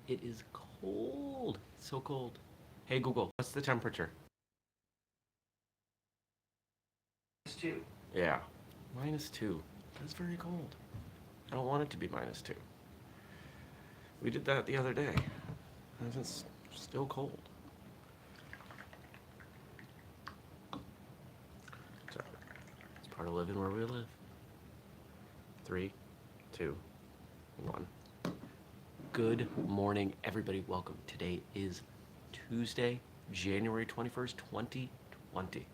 It is cold. It's so cold. Hey Google, what's the temperature? Two. Yeah, -2. That's very cold. I don't want it to be -2. We did that the other day, and it's still cold. So, it's part of living where we live. 3, 2, 1. Good morning, everybody. Welcome. Today is Tuesday, January 21st, 2020.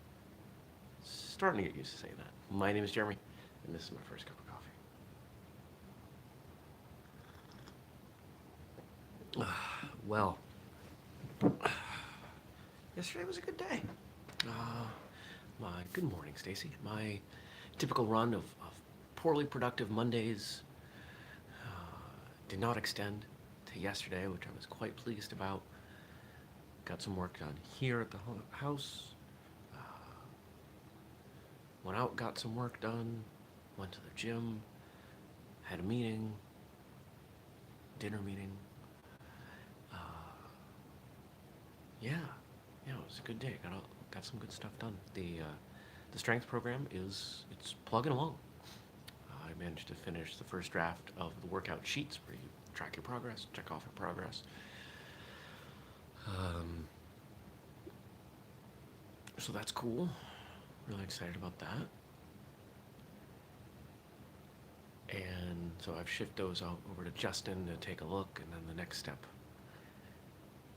Starting to get used to saying that. My name is Jeremy, and this is my first cup of coffee. Well, yesterday was a good day. Good morning, Stacy. My typical run of poorly productive Mondays did not extend to yesterday, which I was quite pleased about. Got some work done here at the house. Went out, got some work done. Went to the gym. Had a meeting. Dinner meeting. Yeah, it was a good day. Got some good stuff done. The strength program it's plugging along. I managed to finish the first draft of the workout sheets where you track your progress, check off your progress. Um, so that's cool. Really excited about that. And so I've shifted those out over to Justin to take a look, and then the next step,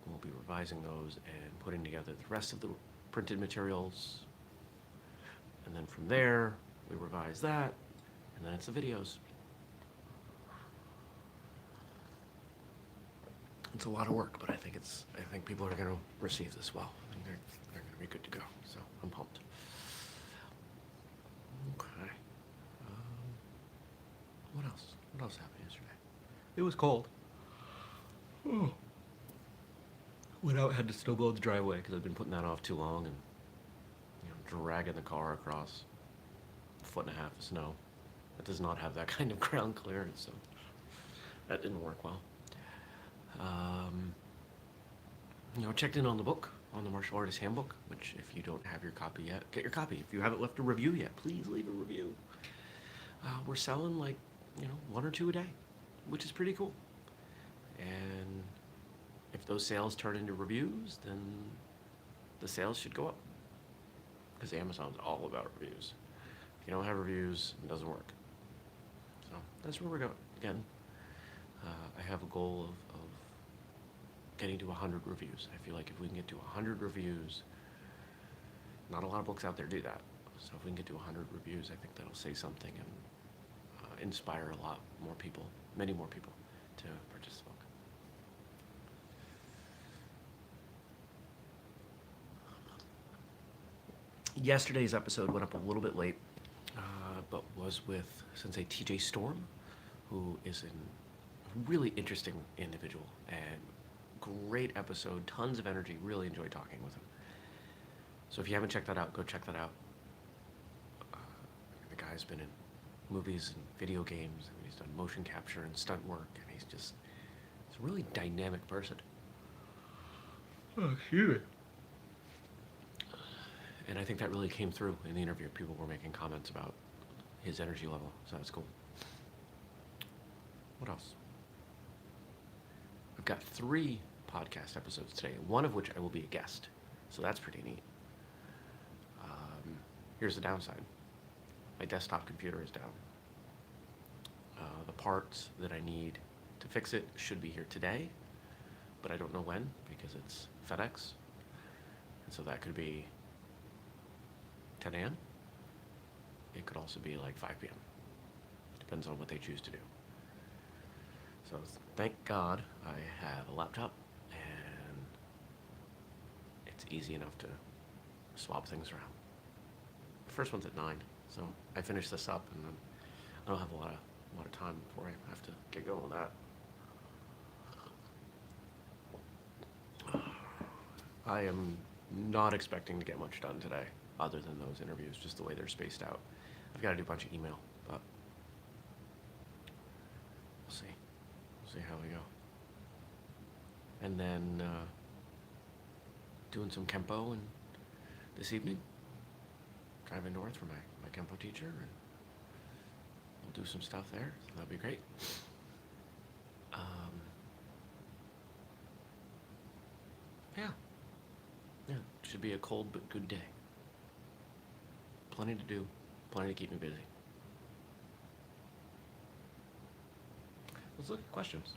we'll be revising those and putting together the rest of the printed materials. And then from there, we revise that, and then it's the videos. It's a lot of work, but I think people are going to receive this well. I think they're going to be good to go. So I'm pumped. Okay. What else? What else happened yesterday? It was cold. Oh. Went out, had to snow blow the driveway because I've been putting that off too long, and dragging the car across a foot and a half of snow. That does not have that kind of ground clearance, so that didn't work well. Checked in on the book, on the Martial Artist Handbook, which if you don't have your copy yet, get your copy. If you haven't left a review yet, please leave a review. We're selling like, 1 or 2 a day, which is pretty cool. And if those sales turn into reviews, then the sales should go up. Because Amazon's all about reviews. If you don't have reviews, it doesn't work. So that's where we're going. Again, I have a goal of getting to 100 reviews. I feel like if we can get to 100 reviews, not a lot of books out there do that. So if we can get to 100 reviews, I think that'll say something and inspire a lot more people, many more people, to purchase the book. Yesterday's episode went up a little bit late, but was with Sensei TJ Storm, who is a really interesting individual and great episode, tons of energy, really enjoyed talking with him. So if you haven't checked that out, go check that out. The guy's been in movies and video games, and he's done motion capture and stunt work, and he's a really dynamic person. Oh, excuse me. And I think that really came through in the interview. People were making comments about his energy level, so that's cool. What else? I've got 3 podcast episodes today, one of which I will be a guest, so that's pretty neat. Here's the downside. My desktop computer is down. The parts that I need to fix it should be here today, but I don't know when because it's FedEx, and so that could be 10 a.m. It could also be like 5 p.m. Depends on what they choose to do. So thank God I have a laptop, and it's easy enough to swap things around. The first one's at 9, so I finish this up, and then I don't have a lot of time before I have to get going with that. I am not expecting to get much done today, other than those interviews, just the way they're spaced out. I've got to do a bunch of email, but we'll see. We'll see how we go. and then doing some Kempo and this evening. Driving north for my Kempo teacher, and we'll do some stuff there. So that'll be great. Yeah. Yeah. Should be a cold but good day. Plenty to do. Plenty to keep me busy. Let's look at questions.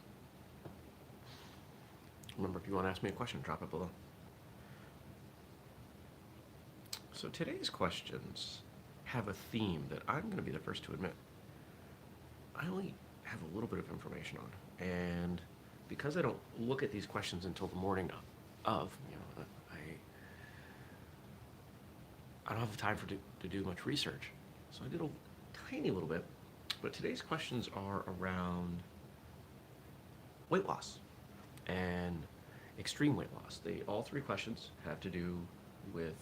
Remember, if you want to ask me a question, drop it below. So today's questions have a theme that I'm going to be the first to admit I only have a little bit of information on. And because I don't look at these questions until the morning of, I don't have the time to do much research. So I did a tiny little bit. But today's questions are around weight loss and extreme weight loss. All three questions have to do with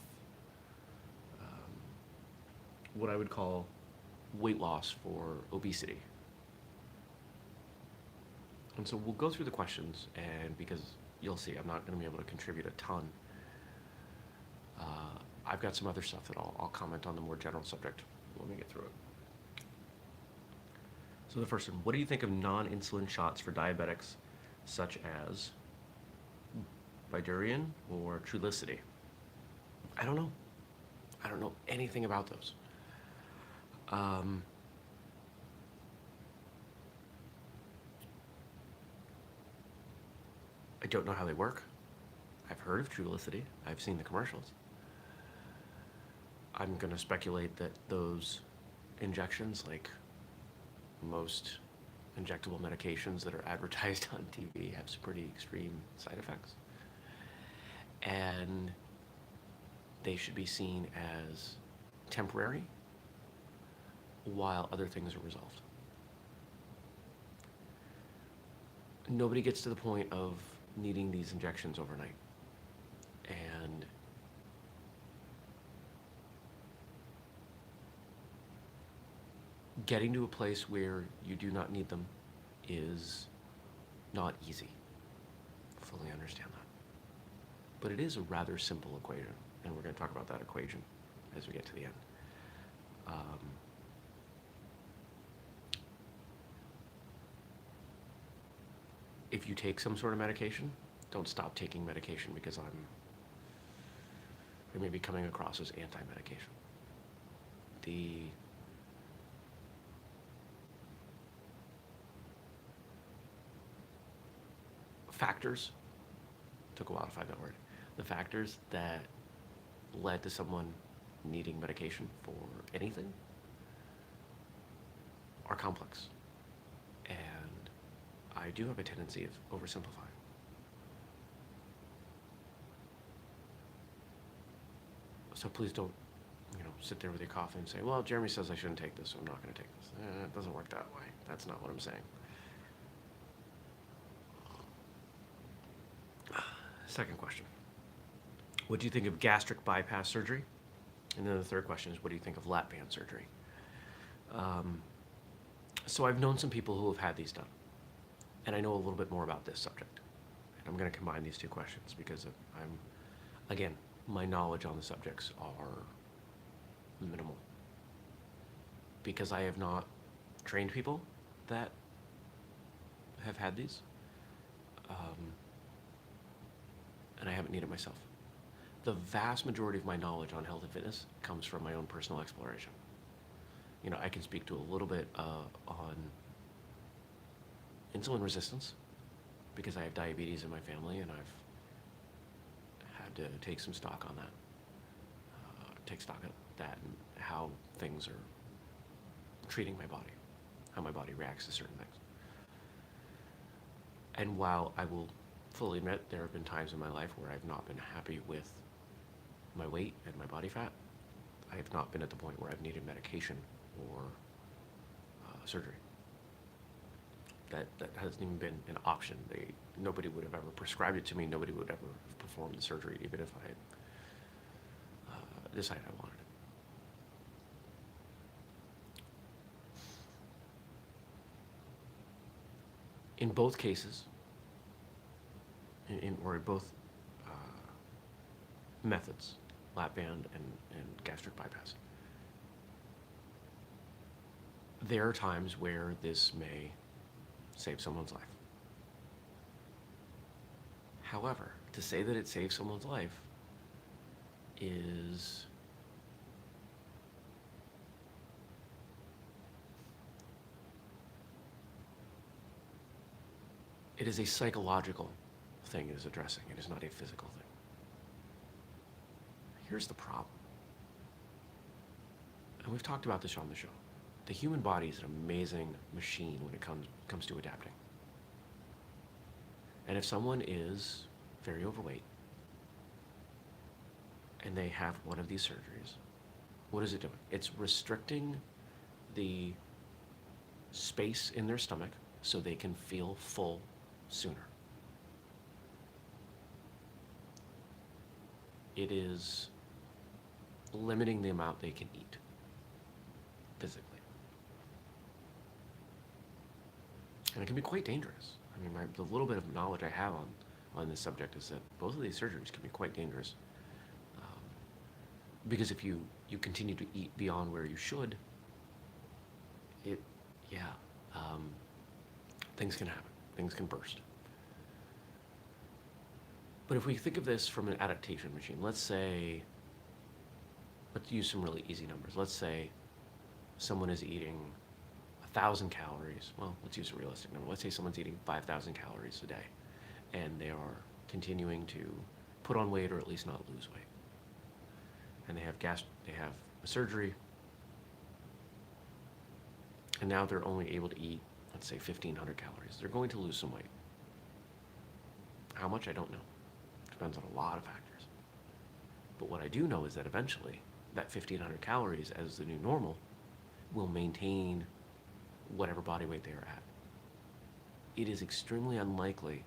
what I would call weight loss for obesity. And so we'll go through the questions, and because you'll see I'm not going to be able to contribute a ton, I've got some other stuff that I'll comment on the more general subject. Let me get through it. So the first one, what do you think of non-insulin shots for diabetics, such as bydureon or trulicity? I don't know. I don't know anything about those. I don't know how they work. I've heard of trulicity. I've seen the commercials. I'm going to speculate that those injections, like most injectable medications that are advertised on TV, have some pretty extreme side effects. And they should be seen as temporary while other things are resolved. Nobody gets to the point of needing these injections overnight. And getting to a place where you do not need them is not easy. Fully understand that. But it is a rather simple equation, and we're going to talk about that equation as we get to the end. If you take some sort of medication, don't stop taking medication because it may be coming across as anti-medication. The factors, took a while to find that word, the factors that led to someone needing medication for anything are complex. And I do have a tendency of oversimplifying. So please don't, sit there with your coffee and say, well, Jeremy says I shouldn't take this, so I'm not going to take this. It doesn't work that way. That's not what I'm saying. Second question. What do you think of gastric bypass surgery? And then the third question is, what do you think of lap band surgery? So I've known some people who have had these done, and I know a little bit more about this subject. And I'm going to combine these two questions because again, my knowledge on the subjects are minimal. Because I have not trained people that have had these, and I haven't needed myself. The vast majority of my knowledge on health and fitness comes from my own personal exploration. I can speak to a little bit on insulin resistance because I have diabetes in my family, and I've had to take some stock on that. Take stock of that and how things are treating my body, how my body reacts to certain things. And while I will fully admit there have been times in my life where I've not been happy with my weight and my body fat, I have not been at the point where I've needed medication or surgery. That hasn't even been an option. Nobody would have ever prescribed it to me. Nobody would ever have performed the surgery, even if I had decided I wanted it. In both cases, or both methods, lap band and gastric bypass. There are times where this may save someone's life. However, to say that it saves someone's life is it is a psychological thing it is addressing. It is not a physical thing. Here's the problem. And we've talked about this on the show. The human body is an amazing machine when it comes to adapting. And if someone is very overweight and they have one of these surgeries, what is it doing? It's restricting the space in their stomach so they can feel full sooner. It is limiting the amount they can eat physically. And it can be quite dangerous. I mean, the little bit of knowledge I have on this subject is that both of these surgeries can be quite dangerous. Because if you continue to eat beyond where you should, things can happen. Things can burst. But if we think of this from an adaptation machine, let's use some really easy numbers. Let's say someone is eating 1,000 calories. Well, let's use a realistic number. Let's say someone's eating 5,000 calories a day, and they are continuing to put on weight or at least not lose weight. And they have a surgery, and now they're only able to eat, let's say, 1,500 calories. They're going to lose some weight. How much, I don't know. Depends on a lot of factors. But what I do know is that eventually, that 1,500 calories as the new normal will maintain whatever body weight they are at. It is extremely unlikely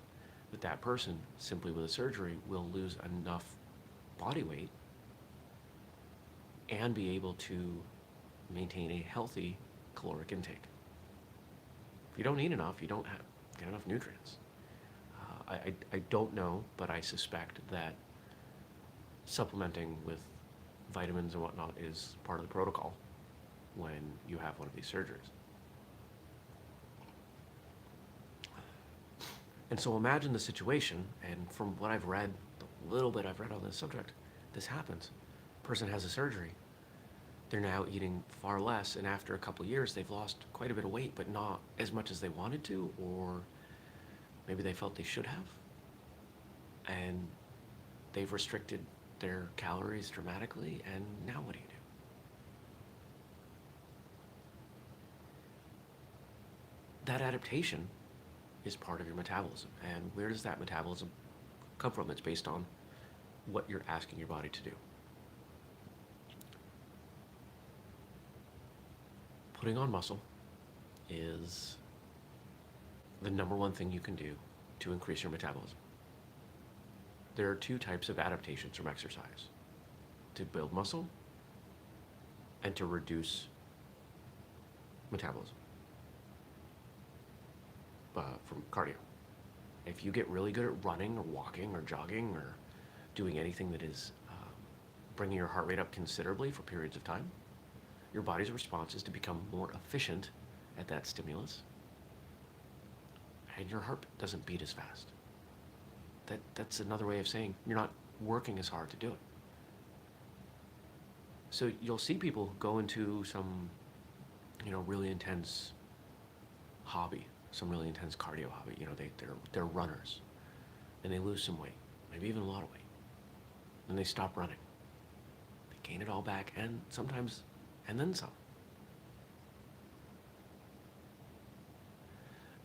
that that person, simply with a surgery, will lose enough body weight and be able to maintain a healthy caloric intake. If you don't eat enough, you don't get enough nutrients. I don't know, but I suspect that supplementing with vitamins and whatnot is part of the protocol when you have one of these surgeries. And so imagine the situation, and from what I've read, the little bit I've read on this subject, this happens. Person has a surgery. They're now eating far less, and after a couple of years, they've lost quite a bit of weight, but not as much as they wanted to, or maybe they felt they should have. And they've restricted their calories dramatically, and now what do you do? That adaptation is part of your metabolism. And where does that metabolism come from? It's based on what you're asking your body to do. Putting on muscle is the number one thing you can do to increase your metabolism. There are two types of adaptations from exercise: to build muscle and to reduce metabolism from cardio. If you get really good at running or walking or jogging or doing anything that is bringing your heart rate up considerably for periods of time, your body's response is to become more efficient at that stimulus, and your heart doesn't beat as fast. That's another way of saying you're not working as hard to do it. So you'll see people go into some, really intense hobby, some really intense cardio hobby. They're runners, and they lose some weight, maybe even a lot of weight. Then they stop running. They gain it all back, and sometimes, and then some.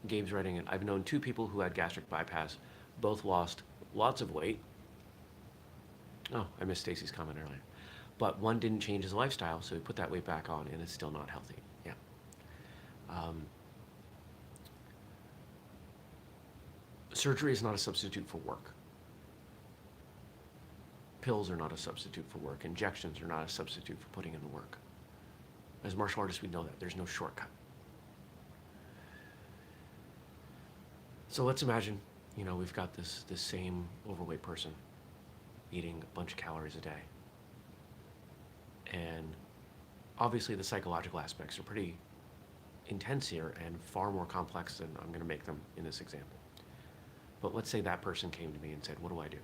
Gabe's writing it. I've known two people who had gastric bypass. Both lost lots of weight. Oh, I missed Stacy's comment earlier. But one didn't change his lifestyle, so he put that weight back on, and it's still not healthy. Yeah. Surgery is not a substitute for work. Pills are not a substitute for work. Injections are not a substitute for putting in the work. As martial artists, we know that. There's no shortcut. So let's imagine we've got this same overweight person eating a bunch of calories a day. And obviously the psychological aspects are pretty intense here and far more complex than I'm going to make them in this example. But let's say that person came to me and said, what do I do?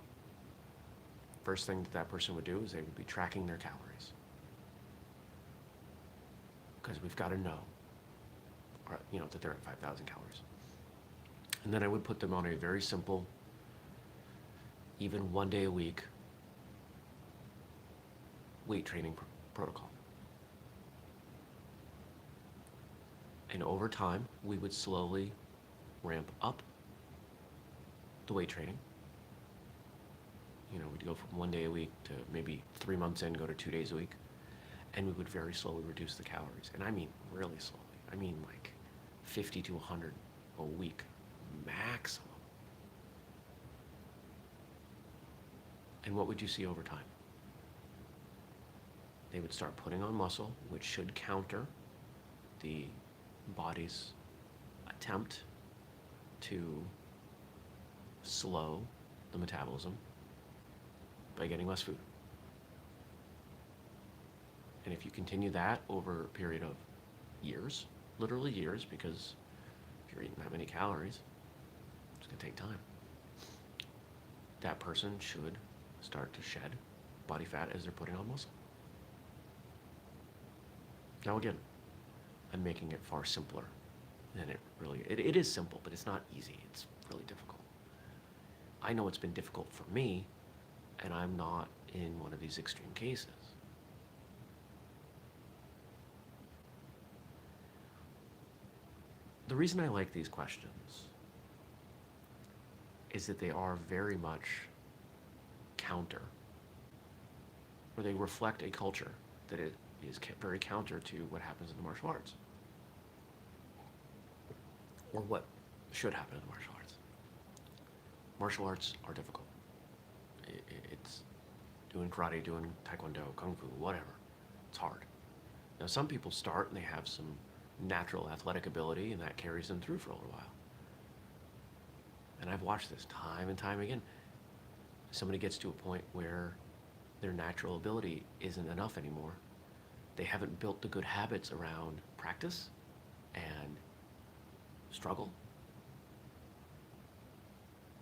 First thing that person would do is they would be tracking their calories. Because we've got to know, that they're at 5,000 calories. And then I would put them on a very simple, even 1 day a week, weight training protocol. And over time, we would slowly ramp up the weight training. We'd go from 1 day a week to maybe 3 months in, go to 2 days a week. And we would very slowly reduce the calories. And I mean really slowly. I mean like 50 to 100 a week maximum. And what would you see over time? They would start putting on muscle, which should counter the body's attempt to slow the metabolism by getting less food. And if you continue that over a period of years, literally years, because if you're eating that many calories, it's going to take time. That person should start to shed body fat as they're putting on muscle. Now again, I'm making it far simpler than it really, it is simple, but it's not easy. It's really difficult. I know it's been difficult for me, and I'm not in one of these extreme cases. The reason I like these questions is that they are very much counter, or they reflect a culture that it is very counter to what happens in the martial arts, or what should happen in the martial arts. Martial arts are difficult. It's doing karate, doing taekwondo, kung fu, whatever. It's hard. Now, some people start and they have some natural athletic ability, and that carries them through for a little while. And I've watched this time and time again. Somebody gets to a point where their natural ability isn't enough anymore. They haven't built the good habits around practice and struggle.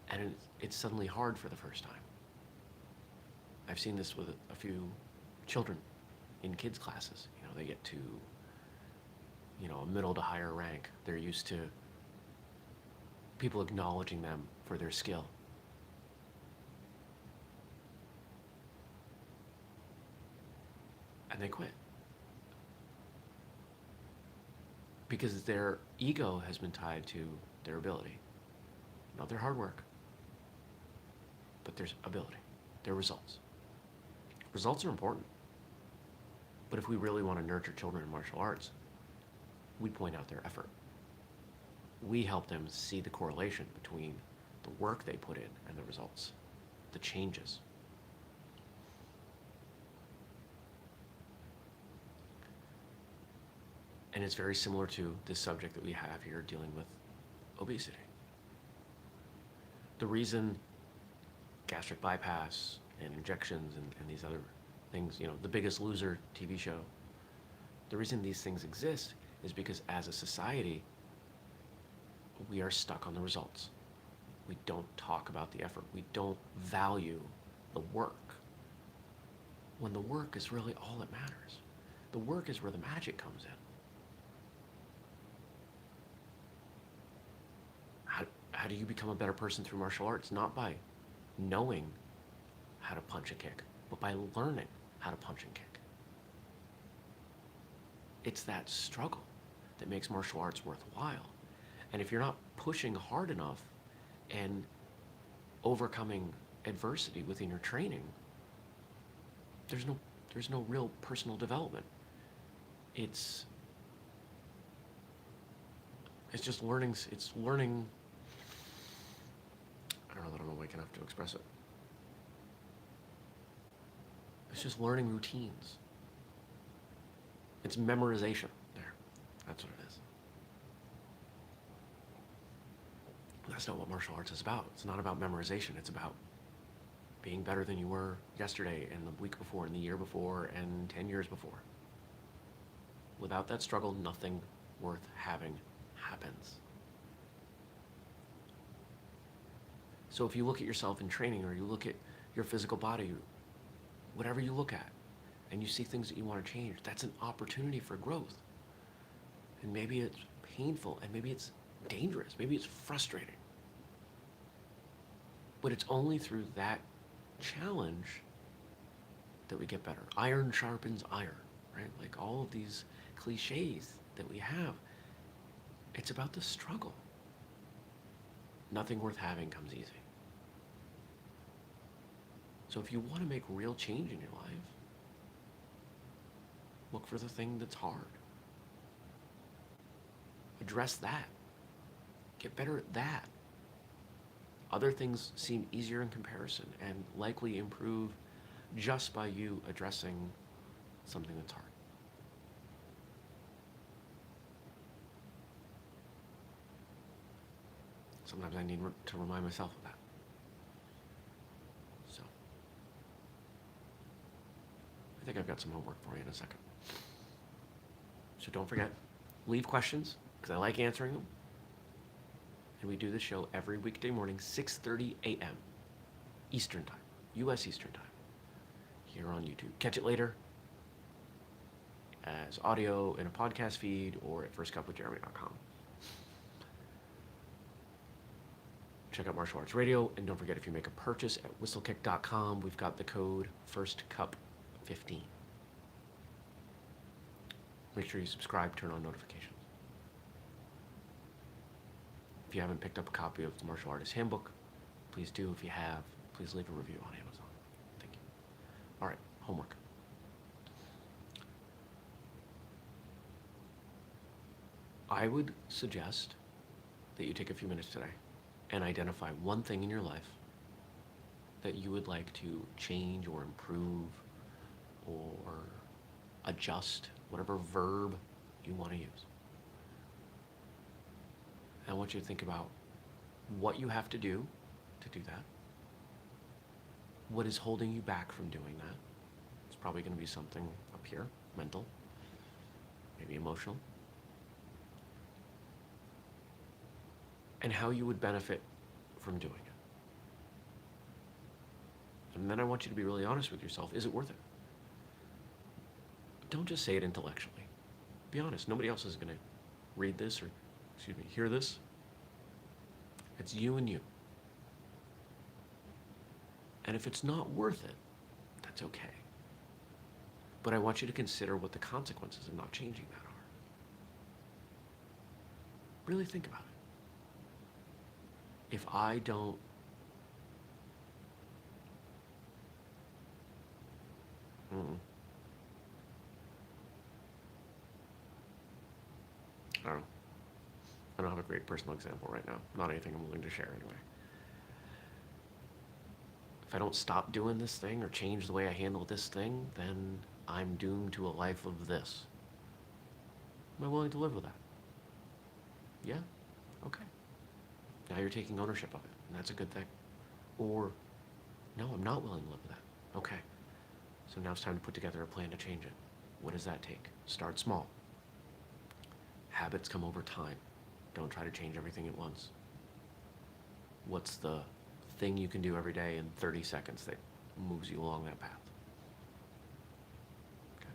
And it's suddenly hard for the first time. I've seen this with a few children in kids' classes. They get to, a middle to higher rank. They're used to people acknowledging them for their skill. And they quit. Because their ego has been tied to their ability. Not their hard work, but their ability, their results. Results are important. But if we really want to nurture children in martial arts, we point out their effort. We help them see the correlation between the work they put in and the results, the changes. And it's very similar to this subject that we have here dealing with obesity. The reason gastric bypass and injections and these other things, the Biggest Loser TV show, the reason these things exist is because as a society, we are stuck on the results. We don't talk about the effort. We don't value the work, when the work is really all that matters. The work is where the magic comes in. How do you become a better person through martial arts? Not by knowing how to punch and kick, but by learning how to punch and kick. It's that struggle that makes martial arts worthwhile. And if you're not pushing hard enough and overcoming adversity within your training, there's no real personal development. It's just learning. It's learning. I don't know that I'm awake enough to express it. It's just learning routines. It's memorization. There. That's what it is. That's not what martial arts is about. It's not about memorization. It's about being better than you were yesterday and the week before and the year before and 10 years before. Without that struggle, nothing worth having happens. So if you look at yourself in training, or you look at your physical body, whatever you look at, and you see things that you want to change, that's an opportunity for growth. And maybe it's painful, and maybe it's dangerous, maybe it's frustrating. But it's only through that challenge that we get better. Iron sharpens iron, right? Like all of these cliches that we have, it's about the struggle. Nothing worth having comes easy. So if you want to make real change in your life, look for the thing that's hard. Address that. Get better at that. Other things seem easier in comparison and likely improve just by you addressing something that's hard. Sometimes I need to remind myself of that. So, I think I've got some homework for you in a second. So don't forget, leave questions, because I like answering them. And we do the show every weekday morning, 6:30 a.m. Eastern Time, U.S. Eastern Time, here on YouTube. Catch it later as audio in a podcast feed or at firstcupwithjeremy.com. Check out Martial Arts Radio, and don't forget, if you make a purchase at whistlekick.com, we've got the code FIRSTCUP15. Make sure you subscribe, turn on notifications. If you haven't picked up a copy of the Martial Artist Handbook, please do. If you have, please leave a review on Amazon. Thank you. All right, homework. I would suggest that you take a few minutes today and identify one thing in your life that you would like to change or improve or adjust, whatever verb you want to use. I want you to think about what you have to do that. What is holding you back from doing that? It's probably going to be something up here, mental, maybe emotional. And how you would benefit from doing it. And then I want you to be really honest with yourself. Is it worth it? Don't just say it intellectually. Be honest. Nobody else is going to read this or, hear this. It's you and you. And if it's not worth it, that's okay. But I want you to consider what the consequences of not changing that are. Really think about it. If I don't I don't know. I don't have a great personal example right now. Not anything I'm willing to share anyway. If I don't stop doing this thing or change the way I handle this thing, then I'm doomed to a life of this. Am I willing to live with that? Yeah? Okay. Now you're taking ownership of it, and that's a good thing. Or, no, I'm not willing to live with that. Okay. So now it's time to put together a plan to change it. What does that take? Start small. Habits come over time. Don't try to change everything at once. What's the thing you can do every day in 30 seconds that moves you along that path? Okay.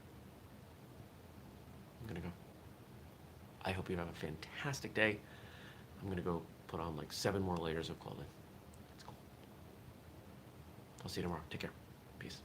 I'm gonna go. I hope you have a fantastic day. I'm gonna go put on like 7 more layers of clothing. That's cool. I'll see you tomorrow. Take care. Peace.